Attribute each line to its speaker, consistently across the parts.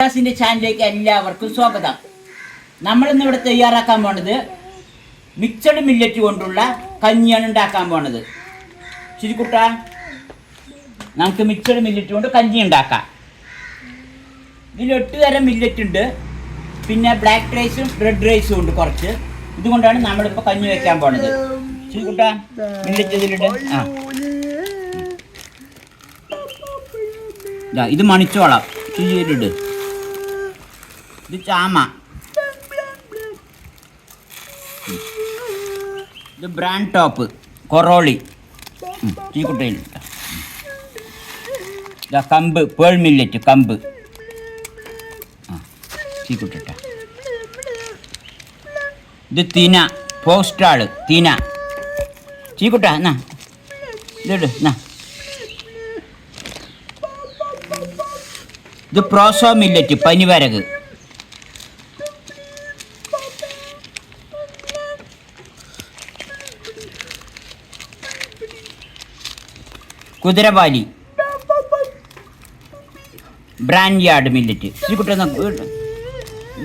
Speaker 1: ിന്റെ ചാനലിലേക്ക് എല്ലാവർക്കും സ്വാഗതം. നമ്മളിന്ന് ഇവിടെ തയ്യാറാക്കാൻ പോണത് മിക്സഡ് മില്ലറ്റ് കൊണ്ടുള്ള കഞ്ഞിയാണ് ഉണ്ടാക്കാൻ പോണത്. ശരിക്കുട്ട, നമുക്ക് മിക്സഡ് മില്ലറ്റ് കൊണ്ട് കഞ്ഞി ഉണ്ടാക്കാം. ഇതിൽ 8 തരം മില്ലറ്റ് ഉണ്ട്. പിന്നെ ബ്ലാക്ക് റൈസും റെഡ് റൈസും ഉണ്ട് കുറച്ച്. ഇതുകൊണ്ടാണ് നമ്മളിപ്പോൾ കഞ്ഞി വെക്കാൻ പോണത്. ശരിക്കുട്ട, മില്ലറ്റ് ഇതിലിട്ട് ഇത് മണിച്ചോളം ചീരിട്ട്, ഇത് ചാമ, ഇത് ബ്രാൻഡ് ടോപ്പ് കൊറോളി ചീക്കുട്ടയിൽ, കമ്പ് പേൾ മില്ലറ്റ് കമ്പ് ചീക്കുട്ട, ഇത് തിന പോസ്റ്റാള് തിന ചീക്കുട്ട എന്നാ ഇതിട് എന്നാ, ഇത് പ്രോസോ മില്ലറ്റ് പനിവരക്, കുതിരവാലി, ബ്രാൻഡ് യാർഡ് മില്ലറ്റ്. ശരിക്കുട്ട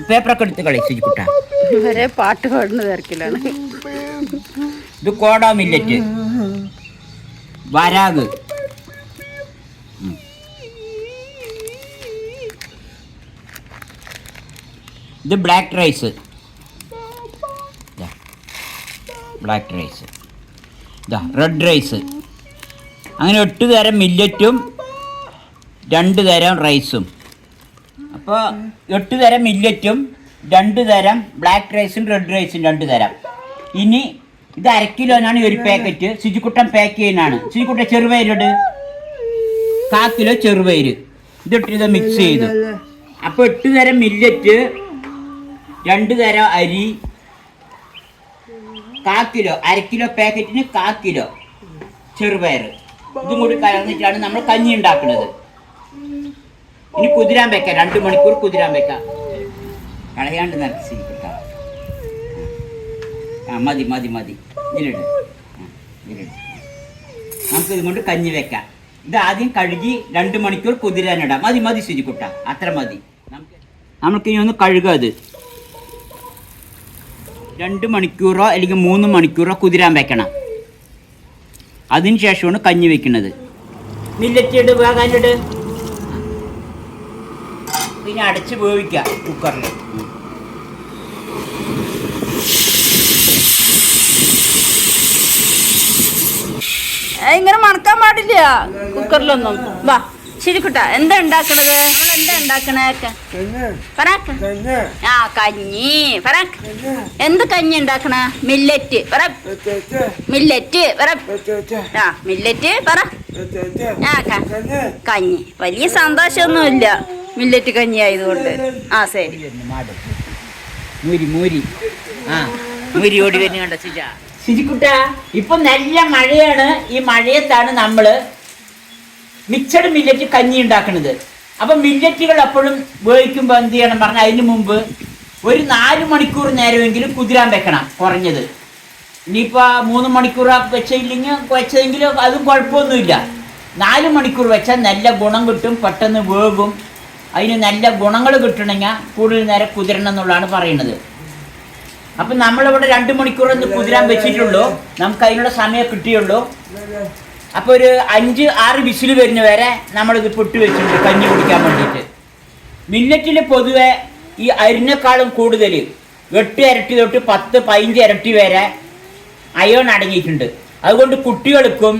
Speaker 1: പേപ്പറൊക്കെ എടുത്ത് കളി ശരിക്കുട്ട,
Speaker 2: പാട്ട് പാടുന്ന തിരക്കിലാണ്.
Speaker 1: ഇത് കോട മില്ലറ്റ് വരാഗ്, ഇത് ബ്ലാക്ക് റൈസ്, ബ്ലാക്ക് റൈസ്, ഇതാ റെഡ് റൈസ്. അങ്ങനെ 8 തരം മില്ലറ്റും 2 തരം റൈസും. അപ്പോൾ 8 തരം മില്ലറ്റും 2 തരം ബ്ലാക്ക് റൈസും റെഡ് റൈസും 2 തരം. ഇനി ഇത് 1 കിലോനാണ് ഒരു പാക്കറ്റ്. ശുചിക്കുട്ടൻ പാക്ക് ചെയ്യുന്നതാണ്. ശുചിക്കുട്ടൻ ചെറുപയരിട്, 1/4 കിലോ ചെറുപയര് ഇതിട്ട് മിക്സ് ചെയ്തു. അപ്പോൾ 8 തരം മില്ലറ്റ്, 2 തരം അരി, 1/4 കിലോ, 1 കിലോ പാക്കറ്റിന് 1/4 കിലോ ചെറുപയർ, ഇതും കൂടി കലർന്നിട്ടാണ് നമ്മൾ കഞ്ഞി ഉണ്ടാക്കുന്നത്. ഇനി കുതിരാൻ വെക്കാം, 2 മണിക്കൂർ കുതിരാൻ വെക്കാം. കളയാണ്ട് നിറച്ചിരിക്കട്ടോ. മതി മതി മതി ഇതിലിട്, ഇതിലിട്. നമുക്ക് ഇതുകൊണ്ട് കഞ്ഞി വെക്കാം. ഇത് ആദ്യം കഴുകി 2 മണിക്കൂർ കുതിരാനിടാം. മതി മതി ശുചിക്കുട്ട, അത്ര മതി. നമുക്കിനി ഒന്ന് കഴുകാം. അത് 2 മണിക്കൂറോ അല്ലെങ്കിൽ 3 മണിക്കൂറോ കുതിരാൻ വെക്കണം. അതിന് ശേഷമാണ് കഞ്ഞി വെക്കുന്നത്. മില്ലറ്റ് ഇട്, വേകാനിട്, പിന്നെ അടച്ച് വേവിക്കാം കുക്കറിൽ.
Speaker 2: ഇങ്ങനെ മണക്കാൻ പാടില്ല കുക്കറിലൊന്നും. വാ ശരിക്കുട്ട, എന്താ ഉണ്ടാക്കണത്? എന്താ ഉണ്ടാക്കണേ? ആ കഞ്ഞി പറ. എന്ത് കഞ്ഞി ഉണ്ടാക്കണ? മില്ലറ്റ് പറ, മില്ലറ്റ് പറ. ആ മില്ലറ്റ് പറ. ആ കഞ്ഞി. വലിയ സന്തോഷമൊന്നുമില്ല മില്ലറ്റ് കഞ്ഞി ആയതുകൊണ്ട്. ആ ശരി.
Speaker 1: മൂരി മൂരി ആ മൂരി ഓടി വരുന്ന കണ്ട ശുചിക്കുട്ട. ഇപ്പൊ നല്ല മഴയാണ്. ഈ മഴയത്താണ് നമ്മള് മിക്സഡ് മില്ലറ്റ് കഞ്ഞി ഉണ്ടാക്കുന്നത്. അപ്പം മില്ലറ്റുകൾ എപ്പോഴും വേവിക്കുമ്പോൾ എന്ത് ചെയ്യണം പറഞ്ഞാൽ, അതിന് മുമ്പ് ഒരു 4 മണിക്കൂർ നേരമെങ്കിലും കുതിരാൻ വെക്കണം കുറഞ്ഞത്. ഇനിയിപ്പോൾ 3 മണിക്കൂർ വെച്ചെങ്കിലും അതും കുഴപ്പമൊന്നുമില്ല. 4 മണിക്കൂർ വെച്ചാൽ നല്ല ഗുണം കിട്ടും, പെട്ടെന്ന് വേകും. അതിന് നല്ല ഗുണങ്ങൾ കിട്ടണമെങ്കിൽ കൂടുതൽ നേരം കുതിരണം എന്നുള്ളതാണ് പറയുന്നത്. അപ്പം നമ്മളിവിടെ 2 മണിക്കൂർ ഒന്ന് കുതിരാൻ വെച്ചിട്ടുള്ളൂ. നമുക്ക് അതിനുള്ള സമയം കിട്ടിയുള്ളൂ. അപ്പോൾ ഒരു 5-6 വിസിൽ വരുന്ന വരെ നമ്മളിത് പൊട്ടി വെച്ചിട്ടുണ്ട് കഞ്ഞി കുടിക്കാൻ വേണ്ടിയിട്ട്. മില്ലറ്റിൽ പൊതുവെ ഈ അരിനേക്കാളും കൂടുതൽ 8 ഇരട്ടി തൊട്ട് 10-15 ഇരട്ടി വരെ അയേൺ അടങ്ങിയിട്ടുണ്ട്. അതുകൊണ്ട് കുട്ടികൾക്കും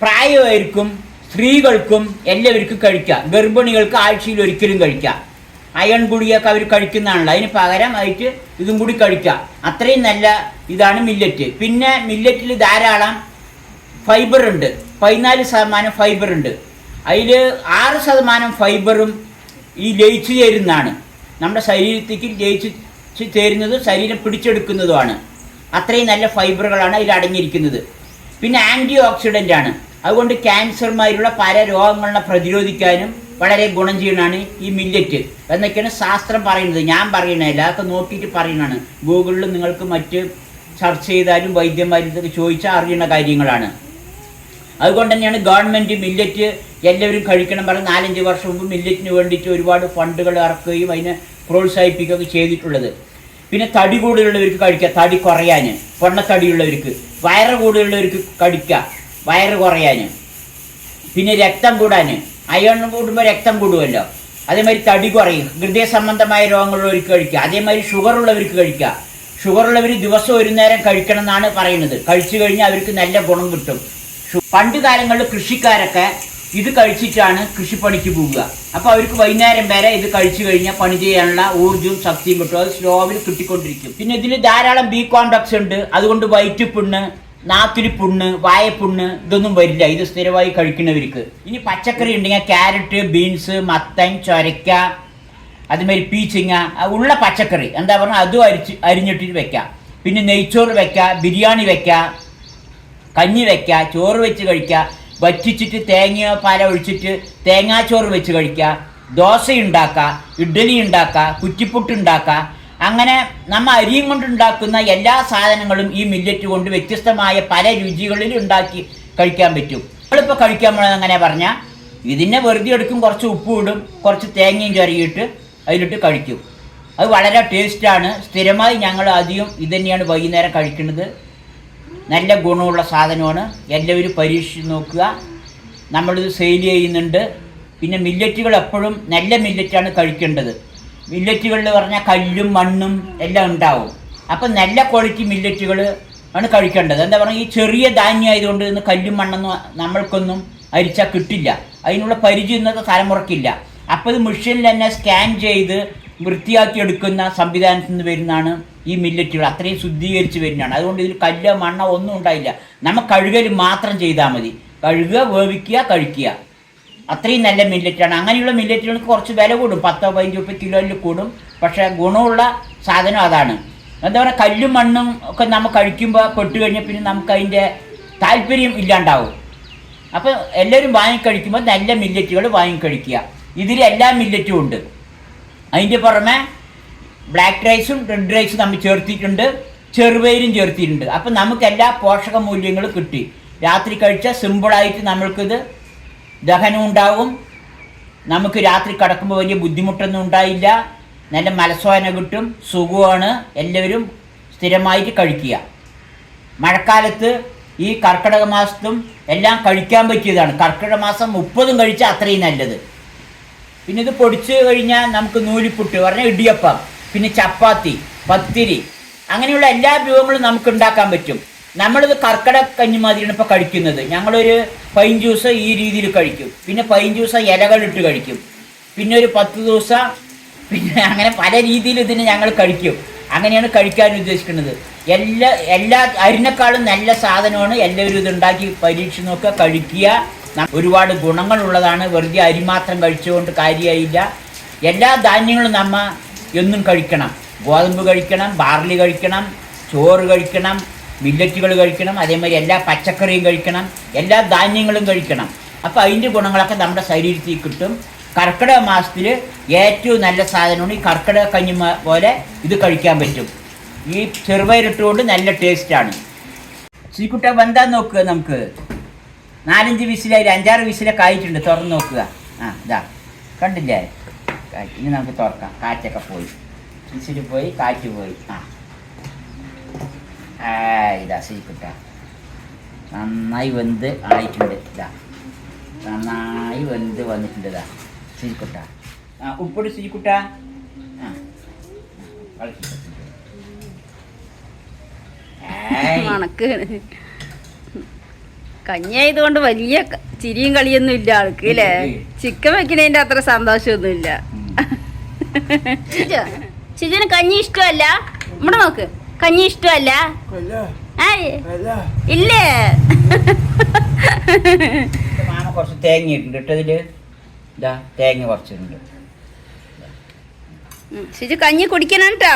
Speaker 1: പ്രായമായിരിക്കും സ്ത്രീകൾക്കും എല്ലാവർക്കും കഴിക്കാം. ഗർഭിണികൾക്ക് ആഴ്ചയിൽ ഒരിക്കലും കഴിക്കാം. അയൺ ഗുളികയൊക്കെ അവർ കഴിക്കുന്നതാണല്ലോ, അതിന് പകരം ആയിട്ട് ഇതും കൂടി കഴിക്കാം. അത്രയും നല്ല ഇതാണ് മില്ലറ്റ്. പിന്നെ മില്ലറ്റിൽ ധാരാളം ഫൈബർ ഉണ്ട്. 14% ഫൈബർ ഉണ്ട്. അതിൽ 6% ഫൈബറും ഈ ലയിച്ചു ചേരുന്നതാണ്. നമ്മുടെ ശരീരത്തേക്ക് ലയിച്ച് ചേരുന്നത്, ശരീരം പിടിച്ചെടുക്കുന്നതുമാണ്. അത്രയും നല്ല ഫൈബറുകളാണ് അതിൽ അടങ്ങിയിരിക്കുന്നത്. പിന്നെ ആൻറ്റി ഓക്സിഡൻ്റ് ആണ്. അതുകൊണ്ട് ക്യാൻസർമാരുള്ള പല രോഗങ്ങളെ പ്രതിരോധിക്കാനും വളരെ ഗുണം ചെയ്യുന്നതാണ് ഈ മില്ലറ്റ് എന്നൊക്കെയാണ് ശാസ്ത്രം പറയുന്നത്. ഞാൻ പറയണതല്ല, അതൊക്കെ നോക്കിയിട്ട് പറയുന്നതാണ്. ഗൂഗിളിൽ നിങ്ങൾക്ക് മറ്റ് സെർച്ച് ചെയ്താലും വൈദ്യന്മാരും ഇതൊക്കെ ചോദിച്ചാൽ അറിയുന്ന കാര്യങ്ങളാണ്. അതുകൊണ്ട് തന്നെയാണ് ഗവൺമെൻറ് മില്ലറ്റ് എല്ലാവരും കഴിക്കണം പറഞ്ഞ് 4-5 വർഷം മുമ്പ് മില്ലറ്റിന് വേണ്ടിയിട്ട് ഒരുപാട് ഫണ്ടുകൾ ഇറക്കുകയും അതിനെ പ്രോത്സാഹിപ്പിക്കുകയൊക്കെ ചെയ്തിട്ടുള്ളത്. പിന്നെ തടി കൂടുതലുള്ളവർക്ക് കഴിക്കുക, തടി കുറയാൻ, പൊണ്ണത്തടിയുള്ളവർക്ക്. വയറ് കൂടുതലുള്ളവർക്ക് കഴിക്കുക, വയറ് കുറയാൻ. പിന്നെ രക്തം കൂടാൻ, അയൺ കൂടുമ്പോൾ രക്തം കൂടുമല്ലോ, അതേമാതിരി തടി കുറയും. ഹൃദയ സംബന്ധമായ രോഗങ്ങളുള്ളവർക്ക് കഴിക്കുക. അതേമാതിരി ഷുഗർ ഉള്ളവർക്ക് കഴിക്കുക. ഷുഗർ ഉള്ളവർ ദിവസം ഒരു നേരം കഴിക്കണം എന്നാണ് പറയുന്നത്. കഴിച്ചു കഴിഞ്ഞാൽ അവർക്ക് നല്ല ഗുണം കിട്ടും. പണ്ട് കാലങ്ങളിൽ കൃഷിക്കാരൊക്കെ ഇത് കഴിച്ചിട്ടാണ് കൃഷിപ്പണിക്ക് പോവുക. അപ്പോൾ അവർക്ക് വൈകുന്നേരം വരെ ഇത് കഴിച്ചു കഴിഞ്ഞാൽ പണി ചെയ്യാനുള്ള ഊർജ്ജവും ശക്തിയും കിട്ടും. അത് സ്ലോവിൽ കിട്ടിക്കൊണ്ടിരിക്കും. പിന്നെ ഇതിൽ ധാരാളം ബി കോംപ്ലക്സ് ഉണ്ട്. അതുകൊണ്ട് വയറ്റ് പുണ്ണ്, നാക്കിൽ പുണ്ണ്, വായപ്പുണ്ണ് ഇതൊന്നും വരില്ല ഇത് സ്ഥിരമായി കഴിക്കുന്നവർക്ക്. ഇനി പച്ചക്കറി ഉണ്ടെങ്കിൽ ക്യാരറ്റ്, ബീൻസ്, മത്തൻ, ചൊരയ്ക്ക, അതുമാതിരി പീച്ചിങ്ങ ഉള്ള പച്ചക്കറി എന്താ പറഞ്ഞാൽ അതും അരിഞ്ഞിട്ടിട്ട് വെക്കാം. പിന്നെ നെയ്ച്ചോറ് വെക്കാം, ബിരിയാണി വെക്കാം, കഞ്ഞി വെക്കുക, ചോറ് വെച്ച് കഴിക്കുക, വറ്റിച്ചിട്ട് തേങ്ങ പാല ഒഴിച്ചിട്ട് തേങ്ങാച്ചോറ് വെച്ച് കഴിക്കുക, ദോശ ഉണ്ടാക്കുക, ഇഡ്ഡലി ഉണ്ടാക്കുക, കുറ്റിപ്പുട്ട് ഉണ്ടാക്കുക. അങ്ങനെ നമ്മൾ അരിയും കൊണ്ടുണ്ടാക്കുന്ന എല്ലാ സാധനങ്ങളും ഈ മില്ലറ്റ് കൊണ്ട് വ്യത്യസ്തമായ പല രുചികളിൽ ഉണ്ടാക്കി കഴിക്കാൻ പറ്റും. നമ്മളിപ്പോൾ കഴിക്കാൻ പോണത് അങ്ങനെ പറഞ്ഞാൽ ഇതിനെ വെറുതെ എടുക്കും, കുറച്ച് ഉപ്പ് ഇടും, കുറച്ച് തേങ്ങയും ചെറിയിട്ട് അതിലിട്ട് കഴിക്കും. അത് വളരെ ടേസ്റ്റാണ്. സ്ഥിരമായി ഞങ്ങൾ അധികം ഇത് തന്നെയാണ് വൈകുന്നേരം കഴിക്കുന്നത്. നല്ല ഗുണമുള്ള സാധനമാണ്. എല്ലാവരും പരീക്ഷിച്ച് നോക്കുക. നമ്മളിത് സെയിൽ ചെയ്യുന്നുണ്ട്. പിന്നെ മില്ലറ്റുകൾ എപ്പോഴും നല്ല മില്ലറ്റാണ് കഴിക്കേണ്ടത്. മില്ലറ്റുകളിൽ പറഞ്ഞാൽ കല്ലും മണ്ണും എല്ലാം ഉണ്ടാവും. അപ്പം നല്ല ക്വാളിറ്റി മില്ലറ്റുകൾ ആണ് കഴിക്കേണ്ടത്. എന്താ പറയുക, ഈ ചെറിയ ധാന്യം ആയതുകൊണ്ട് ഇന്ന് കല്ലും മണ്ണൊന്നും നമ്മൾക്കൊന്നും അരിച്ചാൽ കിട്ടില്ല. അതിനുള്ള പരിചയം ഇന്നത്തെ തലമുറക്കില്ല. അപ്പോൾ ഇത് മെഷീനിൽ തന്നെ സ്കാൻ ചെയ്ത് വൃത്തിയാക്കി എടുക്കുന്ന സംവിധാനത്തിൽ നിന്ന് വരുന്നതാണ് ഈ മില്ലറ്റുകൾ. അത്രയും ശുദ്ധീകരിച്ച് വരുന്നതാണ്. അതുകൊണ്ട് ഇതിൽ കല്ല് മണ്ണ ഒന്നും ഉണ്ടായില്ല. നമ്മൾ കഴുകൽ മാത്രം ചെയ്താൽ മതി. കഴുകുക, വേവിക്കുക, കഴിക്കുക. അത്രയും നല്ല മില്ലറ്റാണ്. അങ്ങനെയുള്ള മില്ലറ്റുകൾക്ക് കുറച്ച് വില കൂടും, 10-15 രൂപ കിലോയിൽ കൂടും. പക്ഷേ ഗുണമുള്ള സാധനം അതാണ്. എന്താ പറയുക, കല്ലും മണ്ണും ഒക്കെ നമ്മൾ കഴിക്കുമ്പോൾ പെട്ട് കഴിഞ്ഞാൽ പിന്നെ നമുക്ക് അതിൻ്റെ താല്പര്യം ഇല്ലാണ്ടാവും. അപ്പോൾ എല്ലാവരും വാങ്ങിക്കഴിക്കുമ്പോൾ നല്ല മില്ലറ്റുകൾ വാങ്ങിക്കഴിക്കുക. ഇതിൽ എല്ലാ മില്ലറ്റും ഉണ്ട്. അതിൻ്റെ പുറമെ ബ്ലാക്ക് റൈസും റെഡ് റൈസും നമ്മൾ ചേർത്തിട്ടുണ്ട്, ചെറുപയരും ചേർത്തിട്ടുണ്ട്. അപ്പം നമുക്ക് എല്ലാ പോഷക മൂല്യങ്ങളും കിട്ടി. രാത്രി കഴിച്ചാൽ സിമ്പിളായിട്ട് നമ്മൾക്കിത് ദഹനം ഉണ്ടാവും. നമുക്ക് രാത്രി കിടക്കുമ്പോൾ വലിയ ബുദ്ധിമുട്ടൊന്നും ഉണ്ടായില്ല. നല്ല മലസ്വാന കിട്ടും, സുഖമാണ്. എല്ലാവരും സ്ഥിരമായിട്ട് കഴിക്കുക. മഴക്കാലത്ത് ഈ കർക്കിടക മാസത്തും എല്ലാം കഴിക്കാൻ പറ്റിയതാണ്. കർക്കിടക മാസം 30 കഴിച്ചാൽ അത്രയും നല്ലത്. പിന്നെ ഇത് പൊടിച്ച് കഴിഞ്ഞാൽ നമുക്ക് നൂലിപ്പുട്ട് പറഞ്ഞാൽ ഇടിയപ്പം, പിന്നെ ചപ്പാത്തി, പത്തിരി, അങ്ങനെയുള്ള എല്ലാ വിഭവങ്ങളും നമുക്ക് ഉണ്ടാക്കാൻ പറ്റും. നമ്മളിത് കർക്കിടക കഞ്ഞിമാതിരിയാണ് ഇപ്പോൾ കഴിക്കുന്നത്. ഞങ്ങളൊരു പൈൻ ജ്യൂസ് ഈ രീതിയിൽ കഴിക്കും. പിന്നെ പൈൻ ജ്യൂസ് ഇലകളിട്ട് കഴിക്കും. പിന്നെ ഒരു 10 ദിവസം പിന്നെ അങ്ങനെ പല രീതിയിൽ ഇതിന് ഞങ്ങൾ കഴിക്കും. അങ്ങനെയാണ് കഴിക്കാൻ ഉദ്ദേശിക്കുന്നത്. എല്ലാ അരിനേക്കാളും നല്ല സാധനമാണ്. എല്ലാവരും ഇതുണ്ടാക്കി പരീക്ഷിച്ച് നോക്കുക, കഴിക്കുക. ഒരുപാട് ഗുണങ്ങളുള്ളതാണ്. വെറുതെ അരി മാത്രം കഴിച്ചുകൊണ്ട് കാര്യമായില്ല. എല്ലാ ധാന്യങ്ങളും നമ്മ എന്നും കഴിക്കണം. ഗോതമ്പ് കഴിക്കണം, ബാർലി കഴിക്കണം, ചോറ് കഴിക്കണം, മില്ലറ്റുകൾ കഴിക്കണം, അതേമാതിരി എല്ലാ പച്ചക്കറിയും കഴിക്കണം, എല്ലാ ധാന്യങ്ങളും കഴിക്കണം. അപ്പോൾ അതിൻ്റെ ഗുണങ്ങളൊക്കെ നമ്മുടെ ശരീരത്തിൽ കിട്ടും. കർക്കിടക മാസത്തിൽ ഏറ്റവും നല്ല സാധനമാണ് ഈ കർക്കിടക കഞ്ഞി പോലെ ഇത് കഴിക്കാൻ പറ്റും. ഈ ചെറുപയറിട്ടുകൊണ്ട് നല്ല ടേസ്റ്റാണ്. ശ്രീകുട്ട വെന്താൻ നോക്കുക. നമുക്ക് 4-5 വിസിലായി, 5-6 വിസിലൊക്കെ ആയിട്ടുണ്ട്. തുറന്ന് നോക്കുക. ഇതാ കണ്ടില്ലേ, ഇനി നമുക്ക് തുറക്കാം. കാറ്റൊക്കെ പോയി, വിസിൽ പോയി, കാറ്റ് പോയി. ഇതാ ശ്രീകുട്ട നന്നായി വെന്ത് ആയിട്ടുണ്ട്. ഇതാ നന്നായി വെന്ത് വന്നിട്ടുണ്ട്. ഇതാ ശ്രീകുട്ട ഉപ്പിട് ശ്രീകുട്ട.
Speaker 2: കഞ്ഞിയായതുകൊണ്ട് വലിയ ചിരിയും കളിയൊന്നും ഇല്ല ആൾക്ക് അല്ലേ? ചിക്കൻ വെക്കണേന്റെ അത്ര സന്തോഷമൊന്നുമില്ല. ചിജന് കഞ്ഞി ഇഷ്ടമല്ല. ഇവിടെ നോക്ക്, കഞ്ഞി ഇഷ്ടമല്ല. ഇല്ലേ?
Speaker 1: മാമ കുറച്ച് തേങ്ങ ഇട്ടുണ്ട് കേട്ടോ. ഇതാ തേങ്ങ കുറച്ചിട്ടുണ്ട്.
Speaker 2: ശരി, കഞ്ഞി കുടിക്കണം കേട്ടോ.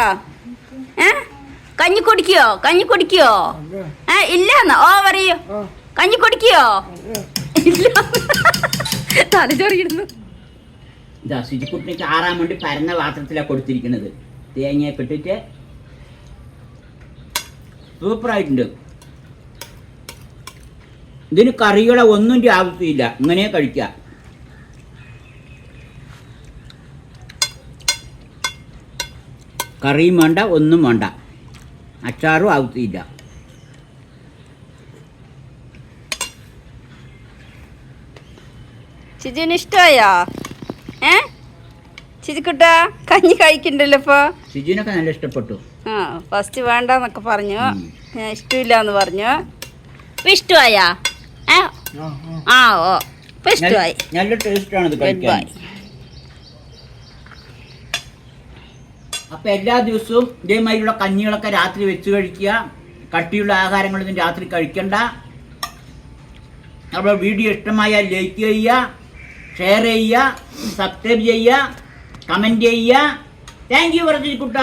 Speaker 2: കഞ്ഞി കുടിക്കോ? കഞ്ഞി കുടിക്കോ? ഇല്ല ഓ പറയോ? കഞ്ഞി കുടിക്കോ? ഇല്ല, തലചൊറിയുന്നു.
Speaker 1: ഇതാ ശുചിക്കുട്ടിക്ക് ആറാൻ വേണ്ടി പരന്ന പാത്രത്തിലാണ് കൊടുത്തിരിക്കുന്നത്. തേങ്ങയൊക്കെ ഇട്ടിട്ട് സൂപ്പറായിട്ടുണ്ട്. ഇതിന് കറികളെ ഒന്നും ആവശ്യമില്ല, ഇങ്ങനെ കഴിക്കാം. കറിയും വേണ്ട, ഒന്നും വേണ്ട, അച്ചാറും ആവശ്യമില്ല.
Speaker 2: ചിജുവിന് ഇഷ്ടമായോ? ചിജിക്കുട്ട കഞ്ഞി കഴിക്കണ്ടല്ലോ ഇപ്പൊ.
Speaker 1: ചിജുവിനൊക്കെ നല്ല ഇഷ്ടപ്പെട്ടു.
Speaker 2: ആ ഫസ്റ്റ് വേണ്ടെന്നൊക്കെ പറഞ്ഞു, ഇഷ്ടമില്ല എന്ന് പറഞ്ഞു. ഇപ്പൊ ഇഷ്ടമായാ? ആ ഓ ഇപ്പൊ ഇഷ്ടമായി.
Speaker 1: നല്ല ടേസ്റ്റാണ് ഇത് കഴിക്കാൻ. അപ്പം എല്ലാ ദിവസവും ഇതേമാതിരിയുള്ള കഞ്ഞികളൊക്കെ രാത്രി വെച്ച് കഴിക്കുക. കട്ടിയുള്ള ആഹാരങ്ങളൊന്നും രാത്രി കഴിക്കണ്ട. നമ്മുടെ വീഡിയോ ഇഷ്ടമായാൽ ലൈക്ക് ചെയ്യുക, ഷെയർ ചെയ്യുക, സബ്സ്ക്രൈബ് ചെയ്യുക, കമൻറ്റ് ചെയ്യുക. താങ്ക് യു പറഞ്ഞിരിക്കുട്ട.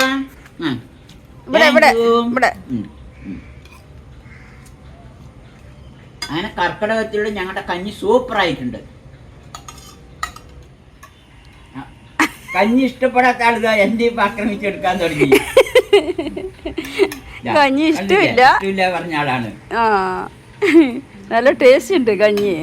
Speaker 1: അങ്ങനെ കർക്കിടകത്തിലുള്ള ഞങ്ങളുടെ കഞ്ഞി സൂപ്പറായിട്ടുണ്ട്. കഞ്ഞി ഇഷ്ടപ്പെടാത്ത ആളുക എന്റെ ഇപ്പൊ ആക്രമിച്ചെടുക്കാൻ തുടങ്ങി.
Speaker 2: കഞ്ഞി ഇഷ്ടമില്ല
Speaker 1: പറഞ്ഞ ആളാണ്.
Speaker 2: ആ നല്ല ടേസ്റ്റ് ഉണ്ട് കഞ്ഞി.